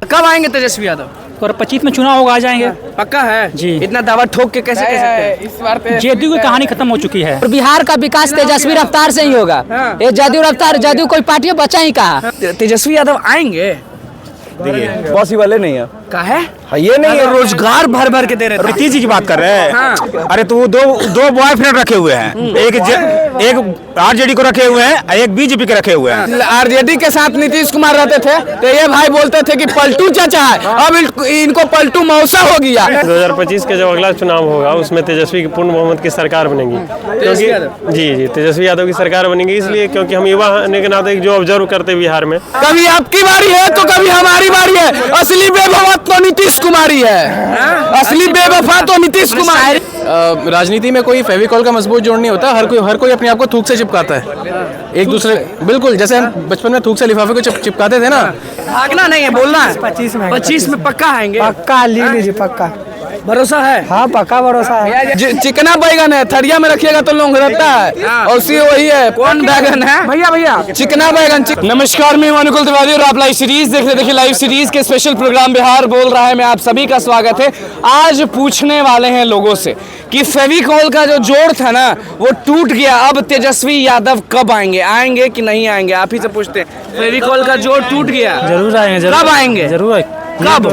कब आएंगे तेजस्वी यादव? और 25 में चुनाव होगा, आ जाएंगे। पक्का है जी। इतना दावा ठोक के कैसे कह सकते हैं? इस बार जेडीयू की कहानी खत्म हो चुकी है। और बिहार का विकास तेजस्वी रफ्तार से ही होगा। ये जदयू रफ्तार, जदयू कोई पार्टी बचा ही कहा। तेजस्वी यादव आएंगे? देखिए पॉसिबल है नहीं है। का है ये नहीं है। रोजगार भर भर के दे रहे थे। नीतीश जी की बात कर रहे हैं। हाँ। अरे तो वो दो बॉयफ्रेंड रखे हुए हैं, एक आरजेडी को रखे हुए हैं, एक बीजेपी के रखे हुए हैं। आरजेडी के साथ नीतीश कुमार रहते थे तो ये भाई बोलते थे कि पलटू चाचा है, अब इनको पलटू मौसा हो गया। 2025 के जब अगला चुनाव होगा उसमें तेजस्वी की पूर्ण बहुमत की सरकार बनेगी, क्योंकि जी तेजस्वी यादव की सरकार बनेगी, इसलिए क्योंकि हम युवा होने के नाते जो ऑब्जर्व करते हैं बिहार में, कभी आपकी बारी है तो कभी हमारी बारी है। असली बेवफा तो नीतीश कुमारी है, असली बेवफा तो नीतीश कुमार। राजनीति में कोई फेविकॉल का मजबूत जोड़ नहीं होता, हर कोई अपने आप को थूक से चिपकाता है एक दूसरे। बिल्कुल जैसे हम बचपन में थूक से लिफाफे को चिपकाते थे ना। भागना नहीं है, बोलना है। 25 में पक्का आएंगे? पक्का ले लीजिए, पक्का भरोसा है? हाँ पक्का भरोसा है। चिकना बैगन है, थरिया में रखिएगा तो लोग रहता है, और सी वही है। कौन बैगन है भैया चिकना बैगन। नमस्कार, मैं अनुकुल त्रिवादी और आप लाइव सीरीज देख रहे। देखिए लाइव सीरीज के स्पेशल प्रोग्राम बिहार बोल रहा है में आप सभी का स्वागत है। आज पूछने वाले हैं लोगों से कि फेविकॉल का जो जोड़ था ना वो टूट गया, अब तेजस्वी यादव कब आएंगे कि नहीं आएंगे? आप ही से पूछते हैं। फेविकॉल का जोड़ टूट गया, जरूर आएंगे, जरूर कब आएंगे? जरूर कब?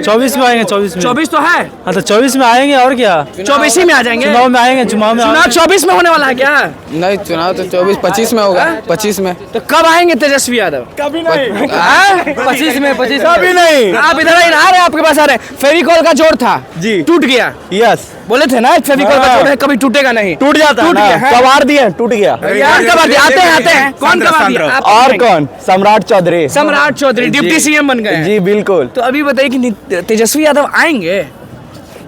24 में आएंगे। 24 तो है। हाँ तो 24 में आएंगे, और क्या 24 ही में आ जाएंगे? चुनाव में आएंगे, चुनाव 24 में होने वाला है क्या? नहीं, चुनाव तो 25 में होगा। 25 में तो कब आएंगे तेजस्वी यादव? कभी नहीं। 25 में कभी नहीं। आप इधर ही आ रहे, आपके पास आ रहे। फेविकॉल का जोड़ था जी, टूट गया। यस बोले थे ना फेविकॉल का जोड़ है, कभी टूटेगा नहीं। टूट जाता है ना। कबाड़ दिए, टूट गया। आते हैं कौन कबाड़ दिया? और कौन? सम्राट चौधरी। सम्राट चौधरी डिप्टी सीएम बन गए। जी बिल्कुल। तो अभी बताइए कि तेजस्वी यादव आएंगे?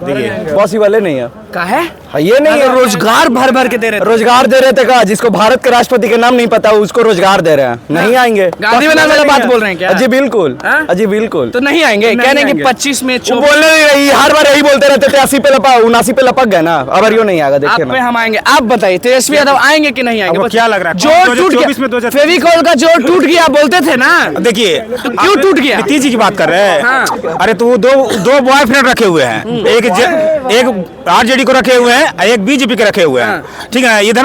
देखिए पॉसिबल है नहीं है। का है ये नहीं है। रोजगार भर भर के दे रहे थे। रोजगार दे रहे थे का, जिसको भारत के राष्ट्रपति के नाम नहीं पता उसको रोजगार दे रहे हैं। नहीं आएंगे। गांधी बनाने वाला बात बोल रहे हैं क्या? जी बिल्कुल। जी बिल्कुल। तो नहीं आएंगे, कह रहे हैं कि 25 में बोलने नहीं रही, हर बार यही बोलते रहते थे। 80 पे 79 पे लपक गए ना, अब यो नहीं आएगा। देखिए आप पे हम आएंगे। आप बताइए तेजस्वी यादव आएंगे कि नहीं आएंगे? क्या लग रहा है? जोड़ टूट गया, फेविकॉल का जोड़ टूट गया बोलते थे ना। देखिए क्यों टूट गया? नीतीश जी की बात कर रहे हैं। अरे तो वो दो बॉयफ्रेंड रखे हुए हैं, एक आरजेडी को रखे हुए हैं, एक बीजेपी के रखे हुए हैं। ठीक है, इधर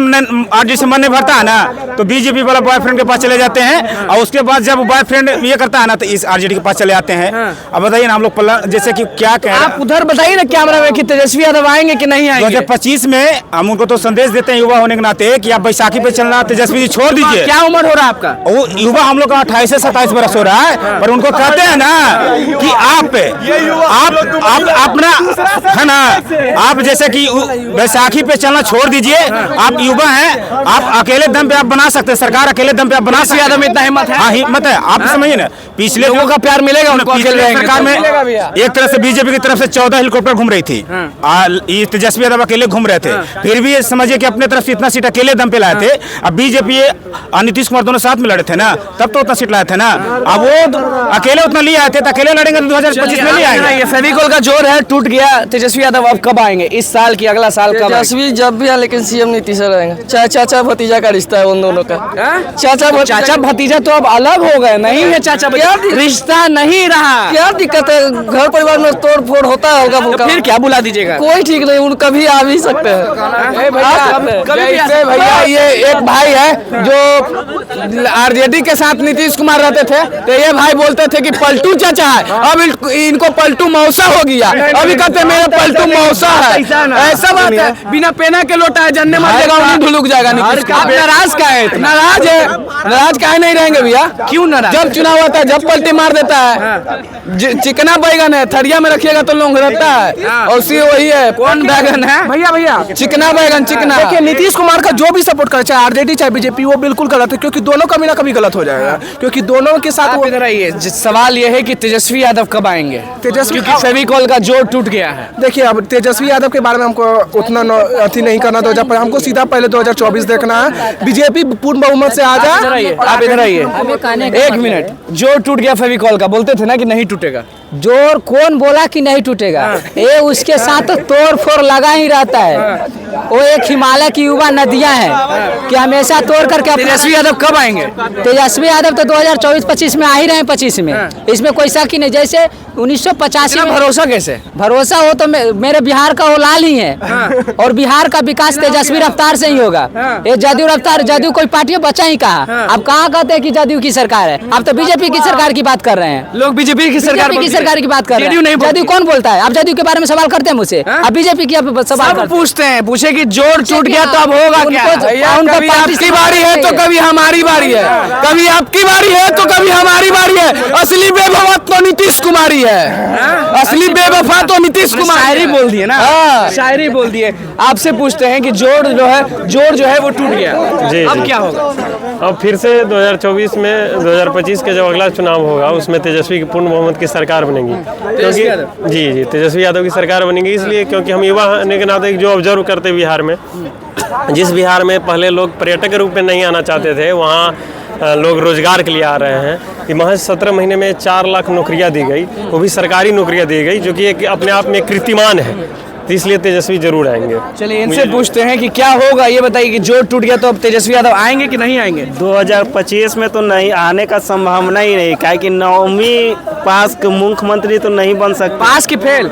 आरजेडी से मन नहीं भरता है ना तो बीजेपी वाला बॉयफ्रेंड के पास चले जाते हैं, और उसके बाद जब बॉयफ्रेंड ये करता है ना तो इस आरजेडी के पास चले आते हैं। अब बताइए ना हम लोग जैसे कि क्या कह रहे हैं। आप उधर बताइए ना कैमरा में कि तेजस्वी यादव आएंगे कि नहीं आएंगे? 2025 में हम उनको तो संदेश देते हैं युवा होने के नाते कि आप बैसाखी पे चलना, तेजस्वी जी छोड़ दीजिए। क्या उम्र हो रहा है आपका? वो युवा हम लोग का 28 से 27 बरस हो रहा है, पर उनको कहते हैं ना कि आप अपना है ना, आप जैसे कि बैसाखी पे चलना छोड़ दीजिए। आप युवा हैं, आप अकेले दम पे आप बना सकते हैं सरकार, अकेले दम पे आप बना सकते हैं। यादव में इतना हिम्मत है? हाँ हिम्मत है। आप समझिए ना, पिछले लोगों का प्यार मिलेगा उनको। पिछले सरकार में एक तरह से बीजेपी की तरफ से 14 हेलीकॉप्टर घूम रही थी, ये तेजस्वी यादव अकेले घूम रहे थे। फिर भी समझिए कि अपने तरफ से इतना सीट अकेले दम पे लाए थे। अब बीजेपी और नीतीश कुमार दोनों साथ में लड़े थे ना, तब तो उतना सीट लाए थे ना। अब वो अकेले उतना लिए आए थे तो अकेले लड़ेंगे तो 2025 में नहीं आएंगे। ये फेविकॉल का जोर है, टूट गया। तेजस्वी यादव अब कब आएंगे? इस साल की, अगला साल कब? तेजस्वी जब भी है, लेकिन सीएम नीतीश रहेंगे। चाचा भतीजा का रिश्ता है उन दोनों का। चाचा भतीजा तो अब अलग हो गए, नहीं है चाचा भतीजा, रिश्ता नहीं रहा। क्या दिक्कत है? घर परिवार में तोड़ फोड़ होता होगा, तो फिर क्या बुला दीजिएगा? कोई ठीक नहीं, उन कभी आ भी सकते हैं। भैया ये एक भाई है जो आरजेडी के साथ नीतीश कुमार रहते थे तो ये भाई बोलते थे कि पलटू चाचा है, अब इनको पलटू मौसा हो गया। अभी कहते मेरा पलटू मौसा है। ऐसा बात है, बिना पेना के लोटा है, जन्ने मर जाएगा, उन्हीं धुलुक जाएगा। आप नाराज का है? नाराज है? नाराज काहे नहीं रहेंगे भैया? क्यों नाराज? जब चुनाव होता है, जब पलटी मार देता है। चिकना बैगन है, थरिया में रखिएगा तो लोग रहता है, और सी वही है। कौन बैगन है? भैया चिकना बैगन। चिकना देखिए नीतीश कुमार का जो भी सपोर्ट करे, चाहे आरजेडी चाहे बीजेपी, वो बिल्कुल गलत है, क्योंकि दोनों कभी ना कभी गलत हो जाएगा। क्योंकि दोनों के साथ इधर आइए। सवाल ये है कि तेजस्वी यादव कब आएंगे? तेजस्वी, क्योंकि फेविकॉल का जोड़ टूट गया है। देखिए अब तेजस्वी यादव के बारे में हमको उतना अथी नहीं करना। 2000 हमको सीधा पहले 2024 देखना है। बीजेपी पूर्ण बहुमत से आ जाए। आप इधर आइए। एक मिनट, जोड़ टूट गया फेविकॉल का, बोलते थे ना कि नहीं टूटेगा। जोर कौन बोला कि नहीं टूटेगा? ये उसके साथ तो तोड़ फोड़ लगा ही रहता है। वो एक हिमालय की युवा नदियां हैं कि हमेशा तोड़ करके। तेजस्वी यादव कब आएंगे? तेजस्वी यादव तो 2024-25 में आ ही रहे हैं, 25 में। इसमें कोई शक ही नहीं। जैसे 1985 में भरोसा कैसे? भरोसा हो तो मेरे बिहार का वो लाल ही है। और बिहार का विकास तेजस्वी रफ्तार से ही होगा। ये जदयू रफ्तार, जदयू कोई पार्टी बचा ही कहा। अब कहाँ कहते हैं कि जदयू की सरकार है? अब तो बीजेपी की सरकार की बात कर रहे हैं लोग। बीजेपी की सरकार की बात कर रहे हैं। जदयू कौन बोलता है? अब जदयू के बारे में सवाल करते हैं मुझसे। अब बीजेपी की सवाल पूछते हैं, पूछे कि जोड़ टूट गया तो अब होगा क्या? कभी आपकी बारी है तो कभी हमारी बारी है, कभी आपकी बारी है तो कभी हमारी बारी है। असली बेवफा तो नीतीश कुमारी है, असली बेवफा तो नीतीश कुमार। शायरी बोल दिए ना, शायरी बोल दिए। आपसे पूछते हैं कि जोड़ जो है वो टूट गया, अब क्या होगा? अब फिर से 2024 में 2025 के जब अगला चुनाव होगा उसमें तेजस्वी की पूर्ण बहुमत की सरकार बनेगी। क्योंकि जी तेजस्वी यादव की सरकार बनेगी इसलिए क्योंकि हम युवा होने के नाते जो ऑब्जर्व करते बिहार में, जिस बिहार में पहले लोग पर्यटक के रूप में नहीं आना चाहते थे, वहाँ लोग रोजगार के लिए आ रहे हैं। कि महज 17 महीने में 4 लाख नौकरियां दी गई, वो भी सरकारी नौकरियां दी गई, जो कि एक अपने आप में कीर्तिमान है। तो इसलिए तेजस्वी जरूर आएंगे। चलिए इनसे पूछते हैं कि क्या होगा, ये बताइए कि जोड़ टूट गया तो अब तेजस्वी यादव आएंगे कि नहीं आएंगे? 2025 में तो नहीं आने का संभावना ही नहीं, काहे कि 9वीं पास के मुख्यमंत्री तो नहीं बन सकते। पास की फेल?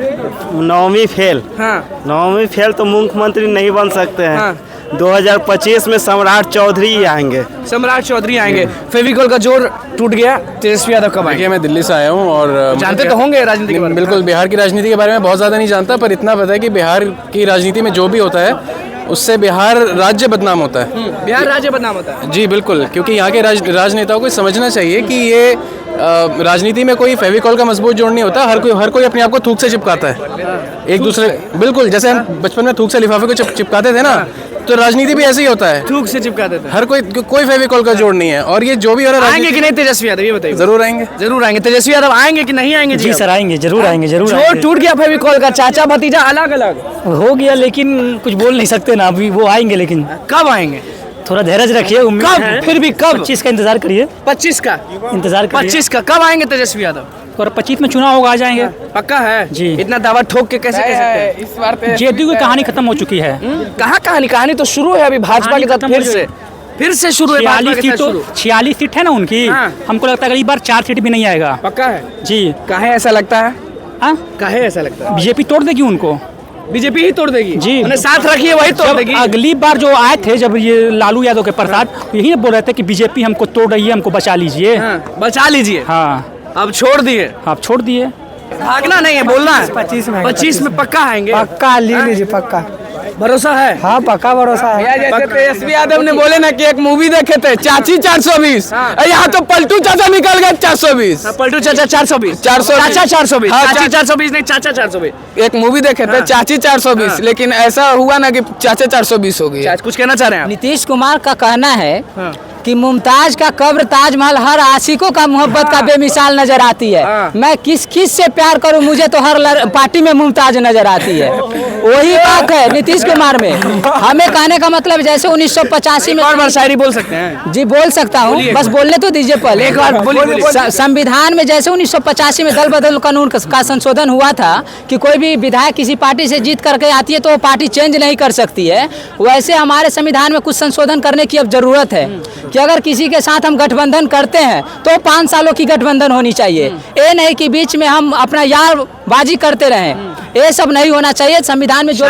9वीं फेल। हाँ। 9वीं फेल तो मुख्यमंत्री नहीं बन सकते हैं। हाँ। 2025 में सम्राट चौधरी ही आएंगे। सम्राट चौधरी आएंगे। फेविकोल का जोड़ टूट गया, तेजस्वी यादव कब आएंगे? मैं दिल्ली से आया हूँ और जानते तो होंगे राजनीति के बारे में। बिल्कुल, बिहार की राजनीति के बारे में बहुत ज़्यादा नहीं जानता, पर इतना पता है कि बिहार की राजनीति में जो भी होता है उससे बिहार राज्य बदनाम होता है। बिहार राज्य बदनाम होता है? जी बिल्कुल, क्योंकि यहाँ के राजनेताओं को समझना चाहिए कि ये राजनीति में कोई फेविकॉल का मजबूत जोड़ नहीं होता। हर कोई अपने आप को थूक से चिपकाता है एक दूसरे। बिल्कुल, जैसे हम बचपन में थूक से लिफाफे को चिपकाते थे ना, तो राजनीति भी ऐसे ही होता है, थूक से चिपका देते हैं। हर कोई फेविकॉल का जोड़ नहीं है। और ये जो भी हो रहा है, आएंगे कि नहीं तेजस्वी यादव, ये बताइए। जरूर आएंगे, जरूर आएंगे। तेजस्वी यादव आएंगे कि नहीं आएंगे? जी सर आएंगे, जरूर आएंगे, जरूर जोड़ टूट गया फेविकॉल का, चाचा भतीजा अलग अलग हो गया, लेकिन कुछ बोल नहीं सकते ना अभी। वो आएंगे, लेकिन कब आएंगे? थोड़ा धैर्य रखिए। उम्मीद है, फिर भी कब? 25 का इंतजार करिए। 25 का इंतजार करिए। 25 का कब आएंगे तेजस्वी यादव? और 25 में चुनाव होगा, आ जाएंगे। पक्का है जी। इतना दावा ठोक के कैसे कह सकते हैं? इस बार पे जेडीयू की कहानी खत्म हो चुकी है। कहाँ कहानी तो शुरू है अभी भाजपा के साथ, फिर से शुरू है। 46 सीट है ना उनकी। हाँ। हमको लगता है अगली बार 4 सीट भी नहीं आएगा। पक्का है जी। काहे ऐसा लगता है? हाँ, काहे ऐसा लगता है? बीजेपी तोड़ देगी उनको। बीजेपी ही तोड़ देगी जी। उन्हें साथ रखिए, वही तोड़ देगी। अगली बार जो आए थे, जब ये लालू यादव के प्रसाद, यही बोल रहे थे कि बीजेपी हमको तोड़ रही है, हमको बचा लीजिए। हाँ, बचा लीजिए। हाँ, अब छोड़ दिए, आप छोड़ दिए। भागना नहीं है, बोलना है। 25 में पक्का आएंगे? पक्का ले लीजिए, पक्का भरोसा है? हाँ, पक्का भरोसा है। जैसे तेजस्वी यादव ने बोले ना कि एक मूवी देखे थे, चाची 420, यहाँ तो पलटू चाचा निकल गए 420। पलटू चाचा 420, चाचा 420, चाची 420 नहीं, चाचा 420। एक मूवी देखे थे चाची 420, लेकिन ऐसा हुआ ना कि चाचा 420 हो गई। कुछ कहना चाह रहे हैं आप? नीतीश कुमार का कहना है कि मुमताज का कब्र ताजमहल हर आशिकों का मोहब्बत का बेमिसाल नजर आती है। मैं किस से प्यार करूं, मुझे तो हर पार्टी में मुमताज नजर आती है। वही बात है नीतीश कुमार में। हमें कहने का मतलब जैसे 1985 में। और बार शायरी बोल सकते हैं? जी बोल सकता हूँ, बस बोलने तो दीजिए पहले। एक बार बोलिए। संविधान में जैसे 1985 में दल बदल कानून का संशोधन हुआ था कि कोई भी विधायक किसी पार्टी से जीत करके आती है तो वो पार्टी चेंज नहीं कर सकती है, वैसे हमारे संविधान में कुछ संशोधन करने की अब जरूरत है कि अगर किसी के साथ हम गठबंधन करते हैं तो 5 सालों की गठबंधन होनी चाहिए। ये नहीं कि बीच में हम अपना यारबाजी करते रहें, ये सब नहीं होना चाहिए। संविधान में जो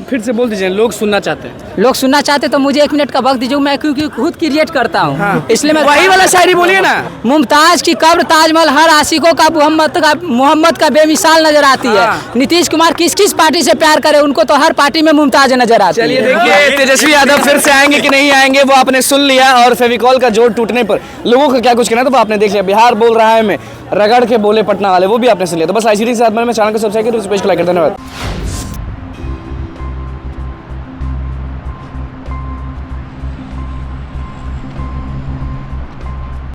फिर से बोल दीजिए, लोग सुनना चाहते हैं। लोग सुनना चाहते तो मुझे 1 मिनट का वक्त दीजिए, मैं क्योंकि खुद क्रिएट करता हूँ। हाँ। इसलिए मैं वही वाला शायरी बोलिए ना। मुमताज की कब्र ताजमहल हर आशिकों का मोहम्मद का बेमिसाल नजर आती है। नीतीश कुमार किस पार्टी से प्यार करे, उनको तो हर पार्टी में मुमताज नजर आती है। चलिए देखिए तेजस्वी यादव फिर से आएंगे कि नहीं आएंगे, वो आपने सुन लिया। और फेविकॉल का जोड़ टूटने पर लोगों का क्या कुछ कहना, तो वो आपने देख लिया। बिहार बोल रहा है मैं, रगड़ के बोले पटना वाले, वो भी आपने सुन लिया। तो बस ICT के साथ में चैनल को सब्सक्राइब करें, पेज को लाइक कर। धन्यवाद।